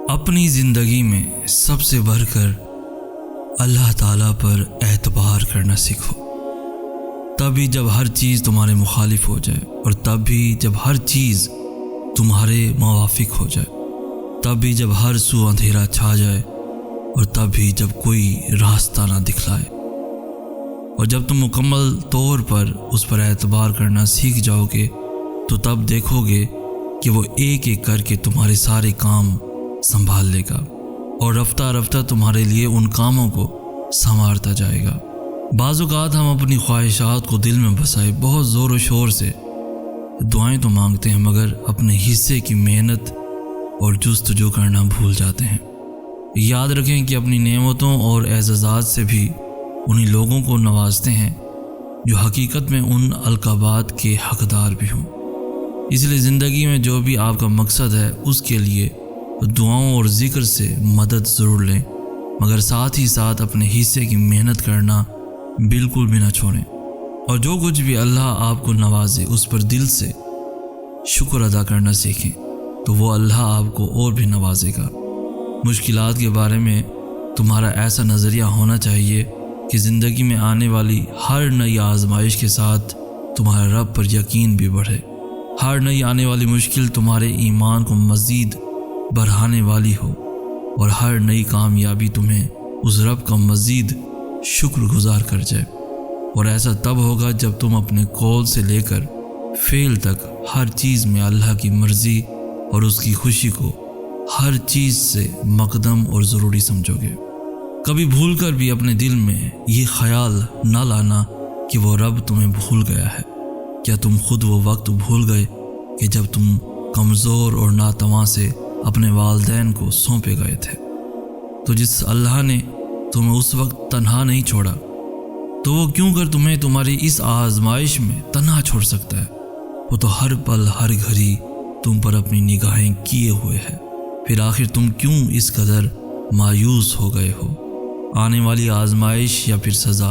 اپنی زندگی میں سب سے بڑھ کر اللہ تعالیٰ پر اعتبار کرنا سیکھو، تبھی جب ہر چیز تمہارے مخالف ہو جائے، اور تب بھی جب ہر چیز تمہارے موافق ہو جائے، تب بھی جب ہر سو اندھیرا چھا جائے، اور تب بھی جب کوئی راستہ نہ دکھلائے، اور جب تم مکمل طور پر اس پر اعتبار کرنا سیکھ جاؤ گے تو تب دیکھو گے کہ وہ ایک ایک کر کے تمہارے سارے کام سنبھال لے گا، اور رفتہ رفتہ تمہارے لیے ان کاموں کو سنوارتا جائے گا۔ بعض اوقات ہم اپنی خواہشات کو دل میں بسائے بہت زور و شور سے دعائیں تو مانگتے ہیں، مگر اپنے حصے کی محنت اور جستجو کرنا بھول جاتے ہیں۔ یاد رکھیں کہ اپنی نعمتوں اور اعزازات سے بھی انہی لوگوں کو نوازتے ہیں جو حقیقت میں ان القابات کے حقدار بھی ہوں۔ اس لیے زندگی میں جو بھی آپ کا مقصد ہے اس کے لیے دعاؤں اور ذکر سے مدد ضرور لیں، مگر ساتھ ہی ساتھ اپنے حصے کی محنت کرنا بالکل بھی نہ چھوڑیں، اور جو کچھ بھی اللہ آپ کو نوازے اس پر دل سے شکر ادا کرنا سیکھیں، تو وہ اللہ آپ کو اور بھی نوازے گا۔ مشکلات کے بارے میں تمہارا ایسا نظریہ ہونا چاہیے کہ زندگی میں آنے والی ہر نئی آزمائش کے ساتھ تمہارا رب پر یقین بھی بڑھے۔ ہر نئی آنے والی مشکل تمہارے ایمان کو مزید بڑھانے والی ہو، اور ہر نئی کامیابی تمہیں اس رب کا مزید شکر گزار کر جائے۔ اور ایسا تب ہوگا جب تم اپنے قول سے لے کر فعل تک ہر چیز میں اللہ کی مرضی اور اس کی خوشی کو ہر چیز سے مقدم اور ضروری سمجھو گے۔ کبھی بھول کر بھی اپنے دل میں یہ خیال نہ لانا کہ وہ رب تمہیں بھول گیا ہے۔ کیا تم خود وہ وقت بھول گئے کہ جب تم کمزور اور ناتواں سے اپنے والدین کو سونپے گئے تھے؟ تو جس اللہ نے تمہیں اس وقت تنہا نہیں چھوڑا، تو وہ کیوں کر تمہیں تمہاری اس آزمائش میں تنہا چھوڑ سکتا ہے؟ وہ تو ہر پل ہر گھڑی تم پر اپنی نگاہیں کیے ہوئے ہے۔ پھر آخر تم کیوں اس قدر مایوس ہو گئے ہو؟ آنے والی آزمائش یا پھر سزا،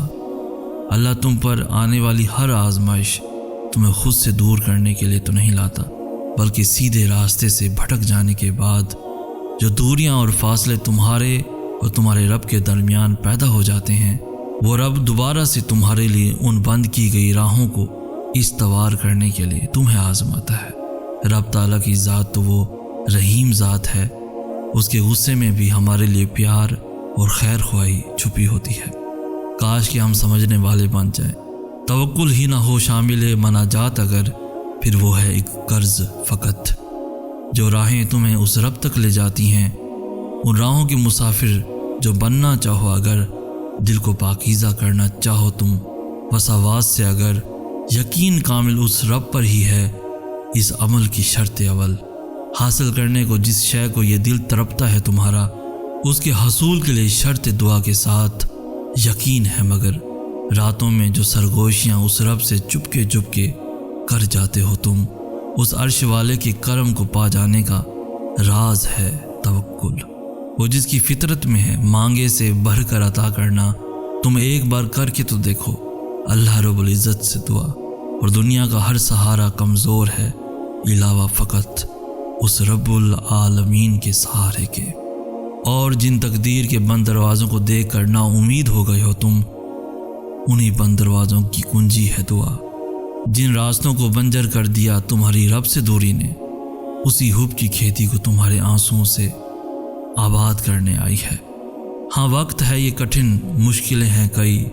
اللہ تم پر آنے والی ہر آزمائش تمہیں خود سے دور کرنے کے لیے تو نہیں لاتا، بلکہ سیدھے راستے سے بھٹک جانے کے بعد جو دوریاں اور فاصلے تمہارے اور تمہارے رب کے درمیان پیدا ہو جاتے ہیں، وہ رب دوبارہ سے تمہارے لیے ان بند کی گئی راہوں کو استوار کرنے کے لیے تمہیں آزماتا ہے۔ رب تعالیٰ کی ذات تو وہ رحیم ذات ہے، اس کے غصے میں بھی ہمارے لیے پیار اور خیر خواہی چھپی ہوتی ہے۔ کاش کہ ہم سمجھنے والے بن جائیں۔ توکل ہی نہ ہو شامل مناجات اگر، پھر وہ ہے ایک قرض فقط۔ جو راہیں تمہیں اس رب تک لے جاتی ہیں، ان راہوں کے مسافر جو بننا چاہو اگر، دل کو پاکیزہ کرنا چاہو تم وسواس سے اگر، یقین کامل اس رب پر ہی ہے اس عمل کی شرط اول۔ حاصل کرنے کو جس شے کو یہ دل تڑپتا ہے تمہارا، اس کے حصول کے لیے شرط دعا کے ساتھ یقین ہے، مگر راتوں میں جو سرگوشیاں اس رب سے چپکے چپکے کر جاتے ہو تم، اس عرش والے کے کرم کو پا جانے کا راز ہے توکل۔ وہ جس کی فطرت میں ہے مانگے سے بڑھ کر عطا کرنا۔ تم ایک بار کر کے تو دیکھو اللہ رب العزت سے دعا، اور دنیا کا ہر سہارا کمزور ہے علاوہ فقط اس رب العالمین کے سہارے کے۔ اور جن تقدیر کے بند دروازوں کو دیکھ کر نا امید ہو گئے ہو تم، انہی بند دروازوں کی کنجی ہے دعا۔ جن راستوں کو بنجر کر دیا تمہاری رب سے دوری نے، اسی حب کی کھیتی کو تمہارے آنسوؤں سے آباد کرنے آئی ہے۔ ہاں وقت ہے یہ کٹھن، مشکلیں ہیں کئی،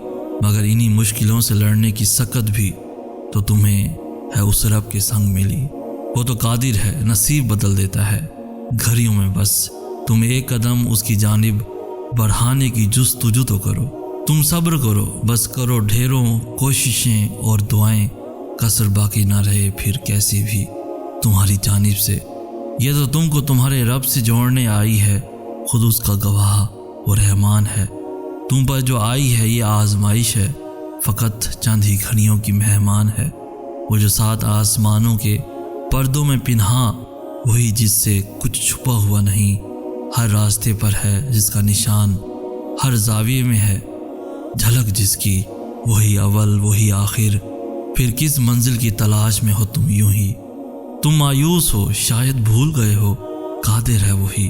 مگر انہی مشکلوں سے لڑنے کی سکت بھی تو تمہیں ہے اس رب کے سنگ ملی۔ وہ تو قادر ہے، نصیب بدل دیتا ہے گھڑیوں میں، بس تم ایک قدم اس کی جانب بڑھانے کی جستجو تو کرو۔ تم صبر کرو، بس کرو ڈھیروں کوششیں اور دعائیں، کسر باقی نہ رہے پھر کیسی بھی تمہاری جانب سے۔ یہ تو تم کو تمہارے رب سے جوڑنے آئی ہے، خود اس کا گواہ اور رحمان ہے۔ تم پر جو آئی ہے یہ آزمائش ہے، فقط چند ہی گھڑیوں کی مہمان ہے۔ وہ جو 7 آسمانوں کے پردوں میں پنہاں، وہی جس سے کچھ چھپا ہوا نہیں، ہر راستے پر ہے جس کا نشان، ہر زاویے میں ہے جھلک جس کی، وہی اول وہی آخر، پھر کس منزل کی تلاش میں ہو تم یوں ہی۔ تم مایوس ہو، شاید بھول گئے ہو، قادر ہے وہی